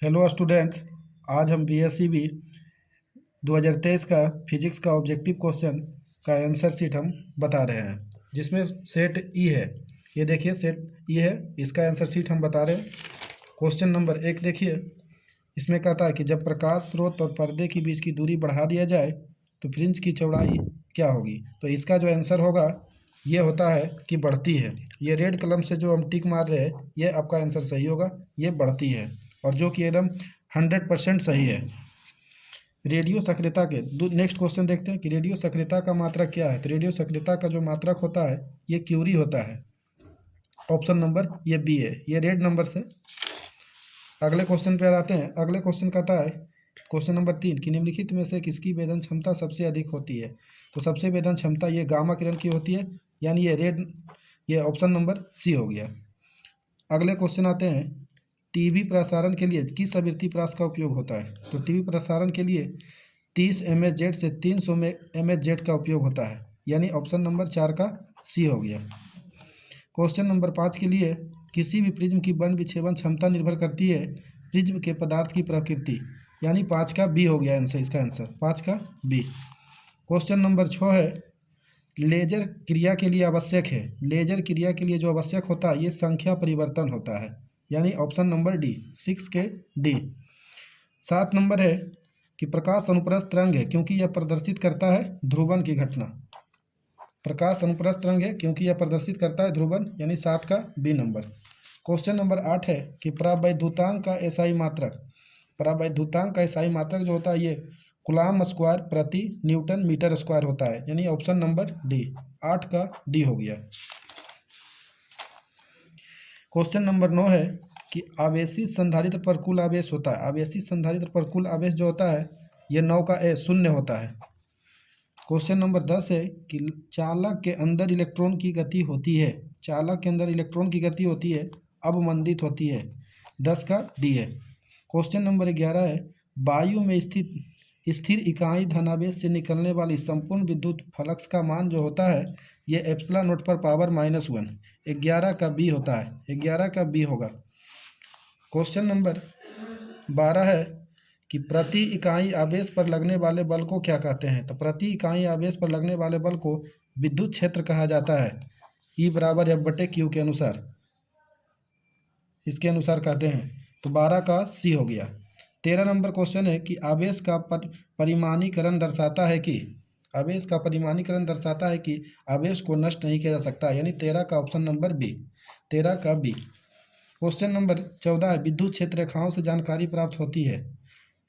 Hello students, आज हम BSCB 2023 का फिजिक्स का ऑब्जेक्टिव क्वेश्चन का आंसर शीट हम बता रहे हैं, जिसमें सेट ई है। ये देखिए सेट ई है, इसका आंसर शीट हम बता रहे हैं। क्वेश्चन नंबर 1 देखिए, इसमें कहता है कि जब प्रकाश स्रोत और पर्दे के बीच की दूरी बढ़ा दिया जाए तो फ्रिंज की चौड़ाई क्या होगी। तो इसका जो आंसर होगा ये होता है कि बढ़ती है। ये रेड कलम से जो हम टिक मार रहे हैं ये आपका आंसर सही होगा, ये बढ़ती है, और जो कि एकदम 100% सही है। रेडियो सक्रियता के नेक्स्ट क्वेश्चन देखते हैं कि रेडियो सक्रियता का मात्रक क्या है। तो रेडियो सक्रियता का जो मात्रक होता है ये क्यूरी होता है। ऑप्शन नंबर ये बी है, ये रेड नंबर से। अगले क्वेश्चन पर आते हैं। अगले क्वेश्चन कहता है क्वेश्चन नंबर 3 कि निम्नलिखित में से किसकी वेदन क्षमता सबसे अधिक होती है। तो सबसे वेदन क्षमता ये गामा किरण की होती है, यानी ये रेड, ये ऑप्शन नंबर सी हो गया। अगले क्वेश्चन आते हैं, टीवी प्रसारण के लिए किस आवृत्ति प्रास का उपयोग होता है। तो टीवी प्रसारण के लिए 30 MHz से 300 MHz का उपयोग होता है, यानी ऑप्शन नंबर 4 का सी हो गया। क्वेश्चन नंबर 5 के लिए, किसी भी प्रिज्म की बन विक्षेपण क्षमता निर्भर करती है प्रिज्म के पदार्थ की प्रकृति, यानी 5 का बी हो गया आंसर, इसका आंसर 5 का बी। क्वेश्चन नंबर 6 है, लेजर क्रिया के लिए आवश्यक है। लेजर क्रिया के लिए जो आवश्यक होता है ये संख्या परिवर्तन होता है, यानी ऑप्शन नंबर डी, 6 के डी। 7 नंबर है कि प्रकाश अनुप्रस्थ तरंग है क्योंकि यह प्रदर्शित करता है ध्रुवन की घटना। प्रकाश अनुप्रस्थ तरंग है क्योंकि यह प्रदर्शित करता है ध्रुवन, यानी 7 का बी नंबर। क्वेश्चन नंबर 8 है कि परावैद्युतांक का एसआई मात्रक। परावैद्युतांक का एसआई मात्रक जो होता है ये कूलाम स्क्वायर प्रति न्यूटन मीटर स्क्वायर होता है, यानी ऑप्शन नंबर डी, 8 का डी हो गया। क्वेश्चन नंबर 9 है कि आवेशित संधारित्र पर कुल आवेश होता है। आवेशित संधारित्र पर कुल आवेश जो होता है ये 9 का ए 0 होता है। क्वेश्चन नंबर 10 है कि चालक के अंदर इलेक्ट्रॉन की गति होती है। चालक के अंदर इलेक्ट्रॉन की गति होती है, अवमंदित होती है, 10 का डी है। क्वेश्चन नंबर 11 है, वायु में स्थिर इकाई धनावेश से निकलने वाली संपूर्ण विद्युत फ्लक्स का मान जो होता है ये एप्सिलॉन नॉट पर पावर -1, 11 का बी होता है, 11 का बी होगा। क्वेश्चन नंबर 12 है कि प्रति इकाई आवेश पर लगने वाले बल को क्या कहते हैं। तो प्रति इकाई आवेश पर लगने वाले बल को विद्युत क्षेत्र कहा जाता है, E = F/Q के अनुसार, इसके अनुसार कहते हैं। तो 12 का सी हो गया। 13 नंबर क्वेश्चन है कि आवेश का परिमाणीकरण दर्शाता है कि, आवेश का परिमाणीकरण दर्शाता है कि आवेश को नष्ट नहीं किया जा सकता, यानी 13 का ऑप्शन नंबर बी, 13 का बी। क्वेश्चन नंबर 14 है, विद्युत क्षेत्र रेखाओं से जानकारी प्राप्त होती है।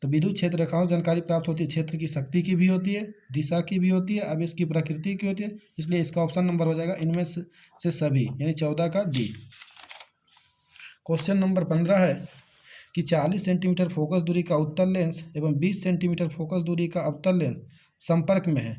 तो विद्युत क्षेत्र रेखाओं से जानकारी प्राप्त होती है, क्षेत्र की शक्ति की भी होती है, दिशा की भी होती है, आवेश की प्रकृति की होती है, इसलिए इसका ऑप्शन नंबर हो जाएगा इनमें से सभी, यानी 14 का डी। क्वेश्चन नंबर 15 है कि 40 सेंटीमीटर फोकस दूरी का उत्तल लेंस एवं 20 सेंटीमीटर फोकस दूरी का अवतल लेंस संपर्क में है,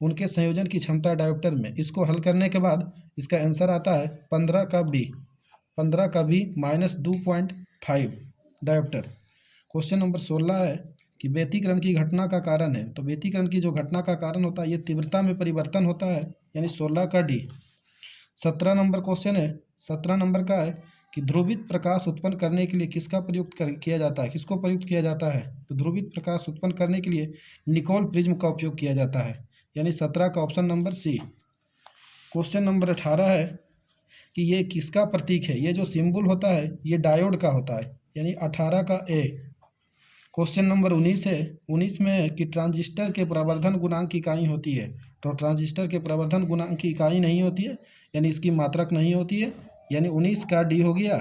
उनके संयोजन की क्षमता डायोप्टर में। इसको हल करने के बाद इसका आंसर आता है 15 का बी, 15 का बी -2.5 डायोप्टर। क्वेश्चन नंबर 16 है कि व्यतिकरण की घटना का कारण है। तो व्यतिकरण की जो घटना का कारण होता है ये तीव्रता में परिवर्तन होता है, यानी 16 का डी। 17 नंबर क्वेश्चन है, 17 नंबर का है कि ध्रुवित प्रकाश उत्पन्न करने के लिए किसका प्रयुक्त किया जाता है, किसको प्रयुक्त किया जाता है। तो ध्रुवित प्रकाश उत्पन्न करने के लिए निकोल प्रिज्म का उपयोग किया जाता है, यानी 17 का option number C. Question number 18 है कि ये किसका प्रतीक है। ये जो सिंबल होता है ये डायोड का होता है, यानी 18 का ए। क्वेश्चन नंबर 19 है, 19 में है कि ट्रांजिस्टर के प्रवर्धन गुणांक की इकाई होती है। तो ट्रांजिस्टर के प्रवर्धन गुणांक की इकाई नहीं होती है, यानी इसकी मात्रक नहीं होती है, यानी 19 का डी हो गया।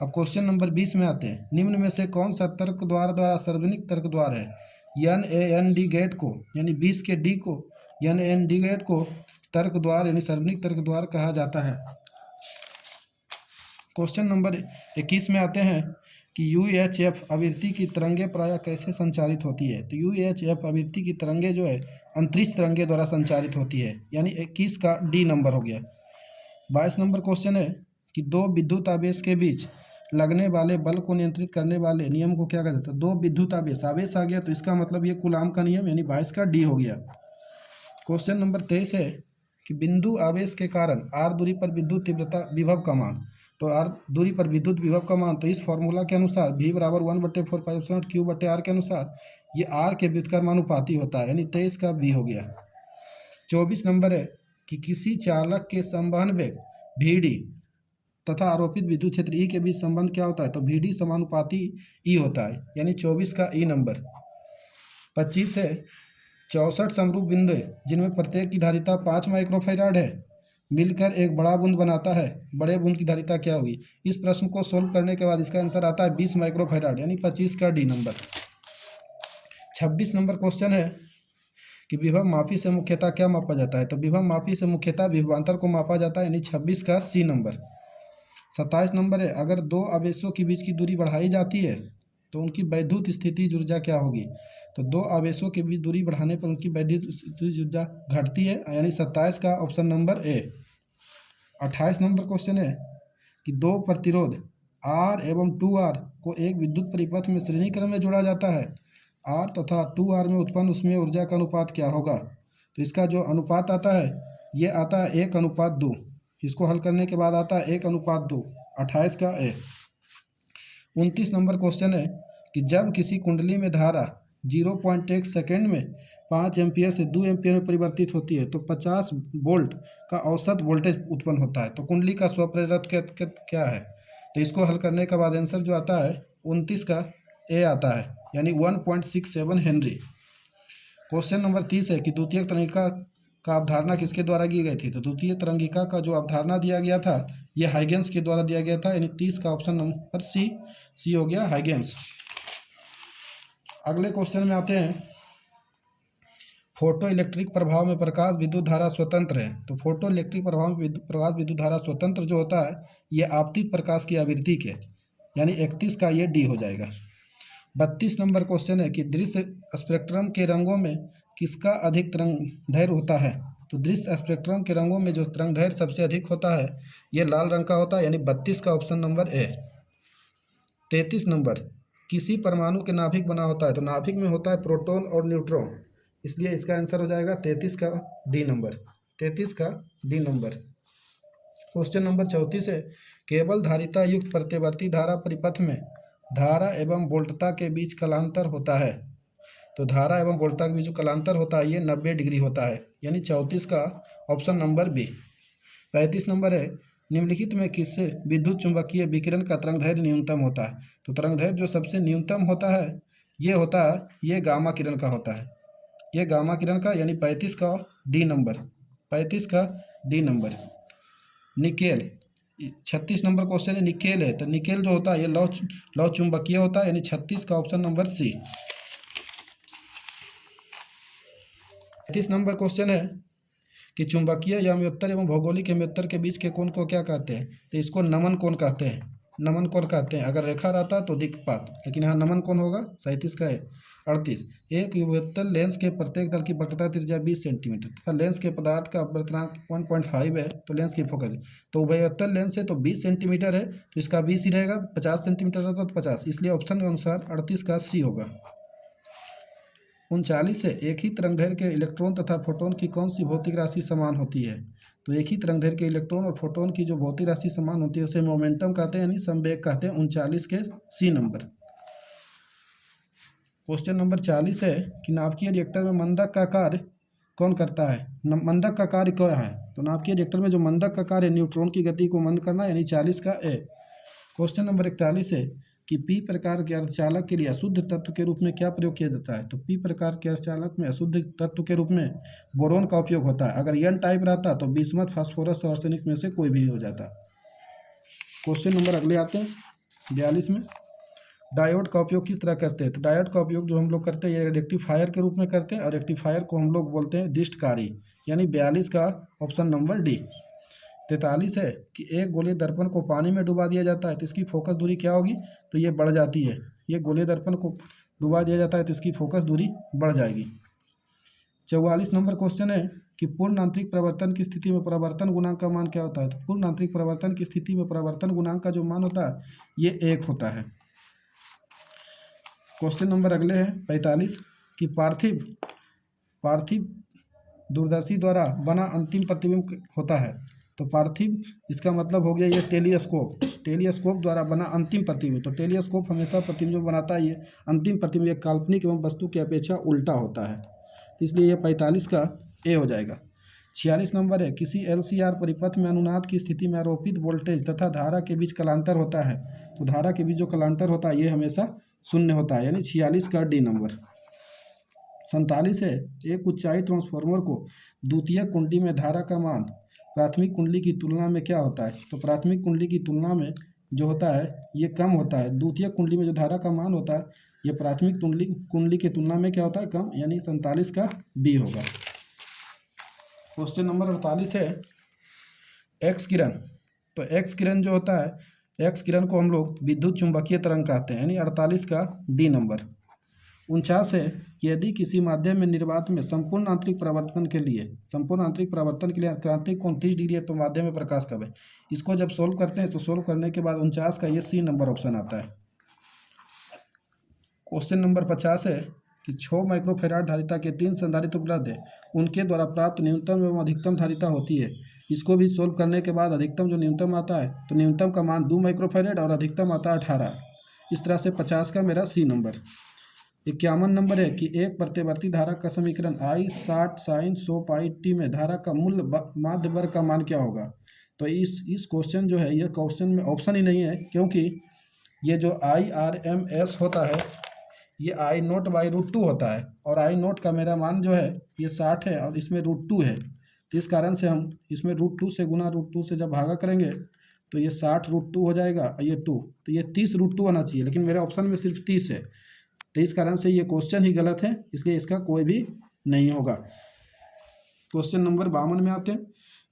अब क्वेश्चन नंबर 20 में आते हैं, निम्न में से कौन सा तर्क द्वारा सार्वजनिक तर्क द्वार है। NAND गेट को, यानी 20 के डी को NAND गेट को तर्क द्वार, यानी सार्वजनिक तर्क द्वार कहा जाता है। क्वेश्चन नंबर 21 में आते हैं कि UHF आवृत्ति की तरंगे प्रायः कैसे संचारित होती है। तो UHF आवृत्ति की तरंगे जो है अंतरिक्ष तरंगे द्वारा संचारित होती है, यानी 21 का डी नंबर हो गया। 22 नंबर क्वेश्चन है कि दो विद्युत आवेश के बीच लगने वाले बल को नियंत्रित करने वाले नियम को क्या कहते हैं। तो दो विद्युत आवेश आ गया, तो इसका मतलब ये कूलाम का नियम, यानी 22 का डी हो गया। क्वेश्चन नंबर 23 है कि बिंदु आवेश के कारण r दूरी पर विद्युत तीव्रता विभव का मान। तो r दूरी पर विद्युत विभव का मान, तो इस फॉर्मूला के अनुसार v बराबर 1/4 q बटे r के अनुसार ये r के व्युत्क्रमानुपाती होता है, यानी 23 का v हो गया। 24 नंबर है कि किसी चालक के संवहन वेग vd तथा आरोपित विद्युत क्षेत्र E के बीच संबंध क्या होता है, तो vd समानुपाती E होता है, यानी 24 का E नंबर। 25 है 64 समरूप बिंदु जिनमें प्रत्येक की धारिता 5 माइक्रोफैराड है मिलकर एक बड़ा बूंद बनाता है, बड़े बूंद की धारिता क्या होगी। इस प्रश्न को सोल्व करने के बाद इसका आंसर आता है 20 माइक्रोफैराड, यानी 25 का डी नंबर। 26 नंबर क्वेश्चन है कि विभव मापी से मुख्यतः क्या मापा जाता है, तो विभव मापी से मुख्यतः विभवांतर को मापा जाता है, यानी 26 का सी नंबर। 27 नंबर है अगर दो आवेशों के बीच की दूरी बढ़ाई जाती है तो उनकी वैद्युत स्थितिज ऊर्जा क्या होगी, तो दो आवेशों के बीच दूरी बढ़ाने पर उनकी वैद्युत स्थितिज ऊर्जा घटती है, यानी 27 का option number A. 28 number question है कि दो प्रतिरोध R एवं 2R को एक विद्युत परिपथ में श्रेणी क्रम में जोड़ा जाता है, R तथा 2R में उत्पन्न उसमें ऊर्जा का अनुपात क्या होगा, तो इसका जो अनुपात आता है ये आता है 1:2। इसको हल करने के बाद आता है 1:2, 28 का ए। 29 नंबर क्वेश्चन है कि जब किसी कुंडली में धारा 0.1 सेकेंड में 5 एम्पियर से 2 एम्पियर में परिवर्तित होती है तो 50 वोल्ट का औसत वोल्टेज उत्पन्न होता है, तो कुंडली का स्वप्रेरक क्या है, तो इसको हल करने के बाद आंसर जो आता है 29 का ए आता है, यानी 1.67 हेनरी। क्वेश्चन नंबर 30 है कि द्वितीयक तरंगिका का अवधारणा किसके द्वारा की गई थी, तो द्वितीय तरंगिका का जो अवधारणा दिया गया था ये हाइगेंस के द्वारा दिया गया था, यानी 30 का ऑप्शन नंबर सी हो गया हाइगेंस। अगले क्वेश्चन में आते हैं, फोटो इलेक्ट्रिक प्रभाव में प्रकाश विद्युत धारा स्वतंत्र है, तो फोटो इलेक्ट्रिक प्रभाव में प्रकाश विद्युत धारा स्वतंत्र जो होता है ये आपतित प्रकाश की आवृत्ति के, यानी 31 का ये डी हो जाएगा। 32 नंबर क्वेश्चन है कि दृश्य स्पेक्ट्रम के रंगों में किसका अधिक तरंगदैर्घ्य होता है, तो दृश्य स्पेक्ट्रम के रंगों में जो तरंगदैर्घ्य सबसे अधिक होता है ये लाल रंग का होता है, यानी 32 का ऑप्शन नंबर ए। 33 नंबर किसी परमाणु के नाभिक बना होता है, तो नाभिक में होता है प्रोटॉन और न्यूट्रॉन, इसलिए इसका आंसर हो जाएगा 33 का डी नंबर, 33 का डी नंबर। क्वेश्चन नंबर 34 है केवल धारिता युक्त प्रत्यवर्ती धारा परिपथ में धारा एवं वोल्टता के बीच कलांतर होता है, तो धारा एवं वोल्टता के बीच जो कलांतर होता है ये 90 डिग्री होता है, यानी 34 का ऑप्शन नंबर बी। 35 नंबर है निम्नलिखित में किससे विद्युत चुंबकीय विकिरण का तरंगदैर्घ्य न्यूनतम होता है, तो तरंगदैर्घ्य जो सबसे न्यूनतम होता है ये होता है ये गामा किरण का होता है, ये गामा किरण का, यानी 35 का डी नंबर, 35 का D number. Nickel 36 number question है निकेल है, तो निकेल जो होता है ये लौ चुंबकीय होता है, यानी 36 का option number C. 35 number question है कि चुंबकीय याम्योत्तर एवं भौगोलिक याम्योत्तर के बीच के कोण को क्या कहते हैं, तो इसको नमन कोण कहते हैं, नमन कोण कहते हैं। अगर रेखा रहता तो दिक्पात, लेकिन यहाँ नमन कोण होगा। 37 का है। 38 एक युगोत्तल लेंस के प्रत्येक तल की वक्रता त्रिज्या 20 सेंटीमीटर तथा लेंस के पदार्थ का अपवर्तनांक 1.5 है, तो लेंस की फोकस तो उभयोत्तल लेंस है तो 20 सेंटीमीटर है, तो इसका 20 ही रहेगा। 50 सेंटीमीटर रहता तो 50, इसलिए ऑप्शन के अनुसार 38 का सी होगा। 39 से एक ही तरंगदैर्घ्य के इलेक्ट्रॉन तथा फोटोन की कौन सी भौतिक राशि समान होती है, तो एक ही तरंगदैर्घ्य के इलेक्ट्रॉन और फोटोन की जो भौतिक राशि समान होती है उसे मोमेंटम कहते हैं, यानी संवेग कहते हैं। 39 के सी नंबर। क्वेश्चन नंबर 40 है कि नाभिकीय रिएक्टर में मंदक का कार्य कौन करता है, मंदक का कार्य क्या है, तो नाभिकीय रिएक्टर में जो मंदक का कार्य है न्यूट्रॉन की गति को मंद करना, यानी 40 का ए। क्वेश्चन नंबर 41 है कि पी प्रकार के अर्धचालक के लिए अशुद्ध तत्व के रूप में क्या प्रयोग किया जाता है, तो पी प्रकार के अर्धचालक में अशुद्ध तत्व के रूप में बोरोन का उपयोग होता है। अगर एन टाइप रहता तो बिस्मथ, फास्फोरस और आर्सेनिक में से कोई भी हो जाता। क्वेश्चन नंबर अगले आते हैं 42 में, डायोड का उपयोग किस तरह करते हैं, तो डायोड का उपयोग जो हम लोग करते हैं ये रेक्टिफायर के रूप में करते हैं, और रेक्टिफायर को हम लोग बोलते हैं दिष्टकारी, यानी 42 का ऑप्शन नंबर डी। 43 है कि एक गोलीय दर्पण को पानी में डुबा दिया जाता है तो इसकी फोकस दूरी क्या होगी, तो ये बढ़ जाती है। ये गोलीय दर्पण को डुबा दिया जाता है तो इसकी फोकस दूरी बढ़ जाएगी। 44 नंबर क्वेश्चन है कि पूर्ण आंतरिक प्रवर्तन की स्थिति में परावर्तन गुणांक का मान क्या होता है, तो पूर्ण आंतरिक प्रवर्तन की स्थिति में परावर्तन गुणांक का जो मान होता है ये 1 होता है। क्वेश्चन नंबर अगले है 45 कि पार्थिव दूरदर्शी द्वारा बना अंतिम प्रतिबिंब होता है, तो पार्थिव इसका मतलब हो गया ये टेलीस्कोप, टेलीस्कोप द्वारा बना अंतिम प्रतिबिंब। तो टेलीस्कोप हमेशा प्रतिबिंब बनाता है, ये अंतिम प्रतिबिंब एक काल्पनिक एवं वस्तु की अपेक्षा उल्टा होता है, इसलिए ये 45 का ए हो जाएगा। 46 नंबर है, किसी LCR परिपथ में अनुनाद की स्थिति में आरोपित वोल्टेज तथा धारा के बीच कलांतर होता है, तो धारा के बीच जो कलांतर होता है ये हमेशा शून्य होता है, यानी 46 का डी नंबर। 47 है, एक उच्चाई ट्रांसफार्मर को द्वितीयक कुंडली में धारा का मान प्राथमिक कुंडली की तुलना में क्या होता है, तो प्राथमिक कुंडली की तुलना में जो होता है ये कम होता है। द्वितीयक कुंडली में जो धारा का मान होता है ये प्राथमिक कुंडली की तुलना में क्या होता है, कम, यानी 47 का बी होगा। क्वेश्चन नंबर 48 है, एक्स किरण। तो एक्स किरण जो होता है, एक्स किरण को हम लोग विद्युत चुंबकीय तरंग कहते हैं, यानी 48 का डी नंबर। 49 है कि यदि किसी माध्यम में निर्वात में संपूर्ण आंतरिक परावर्तन के लिए क्रांतिक कोण 30 डिग्री है, तो माध्यम में प्रकाश कब है। इसको जब सोल्व करते हैं तो सोल्व करने के बाद 49 का ये सी नंबर ऑप्शन आता है। क्वेश्चन नंबर 50 है कि 6 माइक्रोफेराड धारिता के 3 संधारित्र उपलब्ध है, उनके द्वारा प्राप्त न्यूनतम एवं अधिकतम धारिता होती है। इसको भी सोल्व करने के बाद अधिकतम जो न्यूनतम आता है, तो न्यूनतम का मान 2 माइक्रोफेराड और अधिकतम आता है 18। इस तरह से 50 का मेरा सी नंबर। 51 नंबर है कि एक प्रत्यवर्ती धारा का समीकरण I 60 sin 100 पाई t में धारा का मूल माध्य वर्ग का मान क्या होगा। तो इस क्वेश्चन जो है, ये क्वेश्चन में ऑप्शन ही नहीं है, क्योंकि ये जो IRMS होता है ये I0/√2 होता है, और I0 का मेरा मान जो है ये 60 है और इसमें √2 है, तो इस कारण से हम इसमें √2 से गुना √2 से जब भागा करेंगे तो ये 60 √2 हो जाएगा और ये 2, तो ये 30 √2 आना चाहिए, लेकिन मेरे ऑप्शन में सिर्फ 30 है, तो इस कारण से ये क्वेश्चन ही गलत है, इसलिए इसका कोई भी नहीं होगा। क्वेश्चन नंबर 52 में आते हैं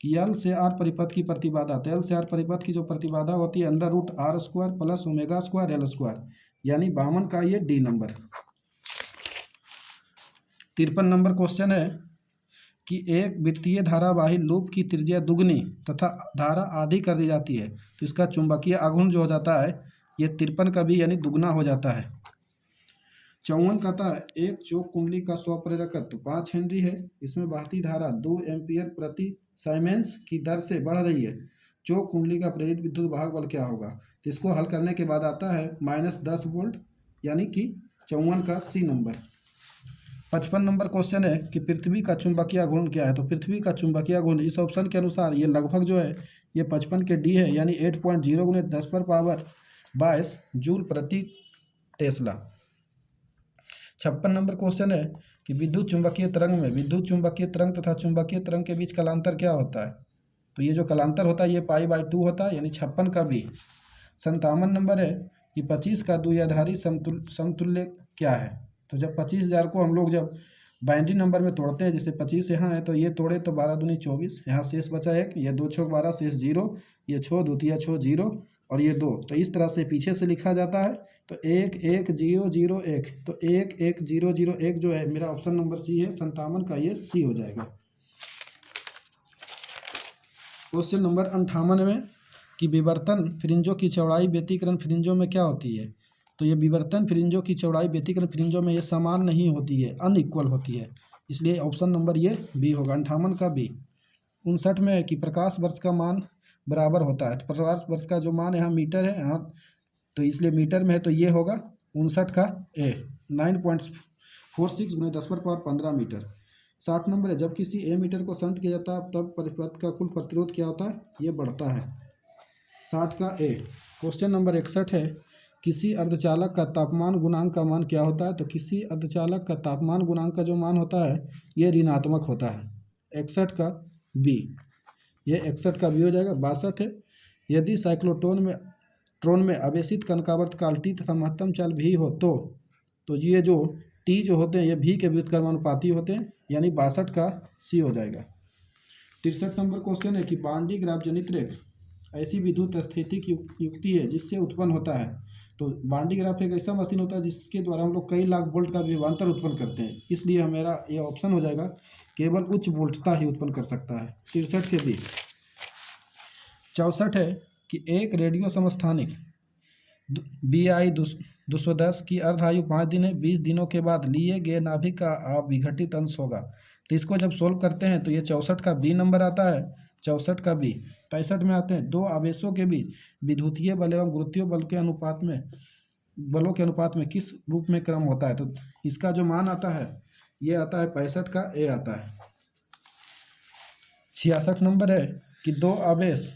कि L से R परिपथ की प्रतिबाधा। तो L से R परिपथ की जो प्रतिबाधा होती है √R² प्लस ω² L², यानी 52 का ये डी नंबर। 53 नंबर क्वेश्चन है कि एक वृत्तीय धारावाही लूप की त्रिज्या दुगनी तथा धारा आधी कर दी जाती है, तो इसका चुंबकीय आघूर्ण जो हो जाता है ये 53 का भी यानी दुगना हो जाता है। 54 कहता है एक चौक कुंडली का स्वप्रेरकत्व 5 हेनरी है, इसमें बहती धारा 2 एम्पीयर प्रति साइमेंस की दर से बढ़ रही है, चौक कुंडली का प्रेरित विद्युत भाग बल क्या होगा। तो इसको हल करने के बाद आता है -10 वोल्ट, यानी कि 54 का सी नंबर। 55 नंबर क्वेश्चन है कि पृथ्वी का चुंबकीय आघूर्ण क्या है। तो पृथ्वी का चुंबकीय आघूर्ण इस ऑप्शन के अनुसार ये लगभग जो है ये 55 के डी है, यानी 8.0 × 10⁻22 जूल प्रति टेस्ला। 56 नंबर क्वेश्चन है कि विद्युत चुंबकीय तरंग में विद्युत चुंबकीय तरंग तथा चुंबकीय तरंग के बीच कलांतर क्या होता है। तो ये जो कलांतर होता है ये π/2 होता है, यानी 56 का बी। 57 नंबर है कि 25 का द्विआधारी समतुल्य क्या है। तो जब 25,000 को हम लोग जब बाइनरी नंबर में तोड़ते हैं, जैसे 25 यहाँ है तो ये तोड़े तो 12 दूनी 24, यहाँ शेष बचा 1, ये 2 छोक 12 शेष 0, ये छो द्वितीय छो 0 और ये 2, तो इस तरह से पीछे से लिखा जाता है। तो 1 1 0 0 1, तो 1 1 0 0 1 जो है मेरा ऑप्शन नंबर सी है, 57 का ये सी हो जाएगा। क्वेश्चन नंबर 58 में कि विवर्तन फ्रिंजों की चौड़ाई व्यतिकरण फ्रिंजों में क्या होती है। तो ये विवर्तन फ्रिंजों की चौड़ाई व्यतिकरण फ्रिंजों में ये समान नहीं होती है, अनइक्वल होती है, इसलिए ऑप्शन नंबर ये बी होगा, 58 का बी। 59 में है कि प्रकाश वर्ष का मान बराबर होता है। तो प्रकाश वर्ष का जो मान यहाँ मीटर है, यहाँ तो इसलिए मीटर में है, तो ये होगा 59 का ए, 9.46 × 10⁻15 मीटर। 60 नंबर है जब किसी ए मीटर को शंट किया जाता है तब परिपथ का कुल प्रतिरोध क्या होता है, ये बढ़ता है, 60 का ए। क्वेश्चन नंबर 61 है किसी अर्धचालक का तापमान गुणांक का मान क्या होता है। तो किसी अर्धचालक का तापमान गुणांक का जो मान होता है ये ऋणात्मक होता है, 61 का बी, ये 61 का बी हो जाएगा। 62 है यदि साइक्लोट्रॉन में आवेशित कनकावर्त काल टी तथा महत्तम चाल भी हो तो ये जो टी जो होते हैं ये भी के व्युत्क्रमानुपाती होते हैं, यानी 62 का सी हो जाएगा। 63 नंबर क्वेश्चन है कि बांडी ग्राफ जनित रेख ऐसी विद्युत स्थितिक युक्ति है जिससे उत्पन्न होता है। तो बांडी ग्राफ एक ऐसा मशीन होता है जिसके द्वारा हम लोग कई लाख वोल्ट का विभवांतर उत्पन्न करते हैं, इसलिए मेरा ये ऑप्शन हो जाएगा केवल उच्च वोल्टता ही उत्पन्न कर सकता है, 63 के बी। 64 है कि एक रेडियो समस्थानिक BI 210 की अर्धायु 5 दिन है, 20 दिनों के बाद लिए गए नाभिक का अविघटित अंश होगा। तो इसको जब सोल्व करते हैं तो ये 64 का बी नंबर आता है, 64 का बी। 65 में आते हैं, दो आवेशों के बीच विद्युतीय बल एवं गुरुत्वीय बलों के अनुपात में किस रूप में क्रम होता है। तो इसका जो मान आता है ये आता है 65 का ए आता है। 66 नंबर है कि दो आवेश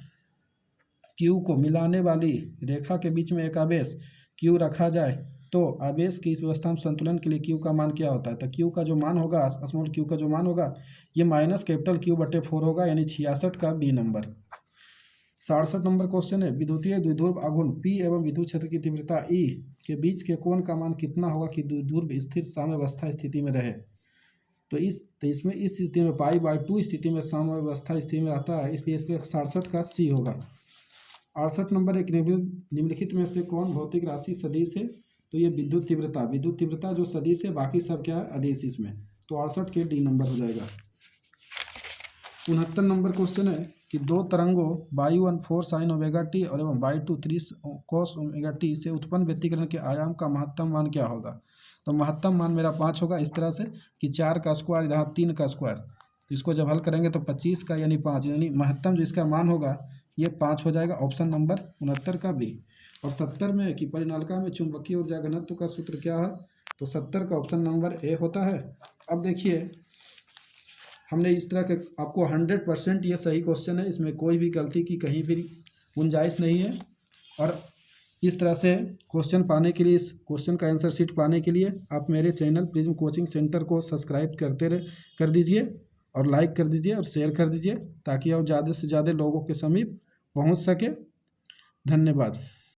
Q को मिलाने वाली रेखा के बीच में एक आवेश Q रखा जाए तो आवेश की इस व्यवस्था में संतुलन के लिए Q का मान क्या होता है। तो Q का जो मान होगा, स्मॉल q का जो मान होगा ये माइनस कैपिटल Q/4 होगा, यानी 66 का बी नंबर। 67 नंबर क्वेश्चन है, विद्युतीय द्विध्रुव आघूर्ण P एवं विद्युत क्षेत्र की तीव्रता E के बीच के कोण का मान कितना होगा कि द्विध्रुव स्थिर साम्यावस्था स्थिति में रहे। तो इसमें इस स्थिति में π/2 स्थिति में साम्यावस्था स्थिति में आता है, इसलिए इसके 67 का सी होगा। 68 नंबर एक निम्नलिखित में से कौन भौतिक राशि सदिश है। तो ये विद्युत तीव्रता जो सदिश है, बाकी सब क्या है अदिश इसमें। तो 68 के डी नंबर हो जाएगा। 69 नंबर क्वेश्चन है कि दो तरंगों y1 4 sin ओमेगा टी और एवं y2 3 cos ओमेगा टी से उत्पन्न व्यतिकरण के आयाम का महत्तम मान क्या होगा। तो महत्तम मान मेरा 5 होगा, इस तरह से कि 4 का स्क्वायर यहाँ 3 का स्क्वायर, इसको जब हल करेंगे तो 25 का यानी 5, यानी महत्तम जो इसका मान होगा ये 5 हो जाएगा। ऑप्शन नंबर 69 का बी। और 70 में कि परिनालिका में चुंबकीय ऊर्जा घनत्व का सूत्र क्या है। तो 70 का ऑप्शन नंबर ए होता है। अब देखिए हमने इस तरह के आपको 100% ये सही क्वेश्चन है, इसमें कोई भी गलती की कहीं भी गुंजाइश नहीं है। और इस तरह से क्वेश्चन पाने के लिए, इस क्वेश्चन का आंसर शीट पाने के लिए आप मेरे चैनल प्रिज्म कोचिंग सेंटर को सब्सक्राइब कर दीजिए और लाइक कर दीजिए और शेयर कर दीजिए ताकि आप ज़्यादा से ज़्यादा लोगों के समीप पहुंच सके। धन्यवाद।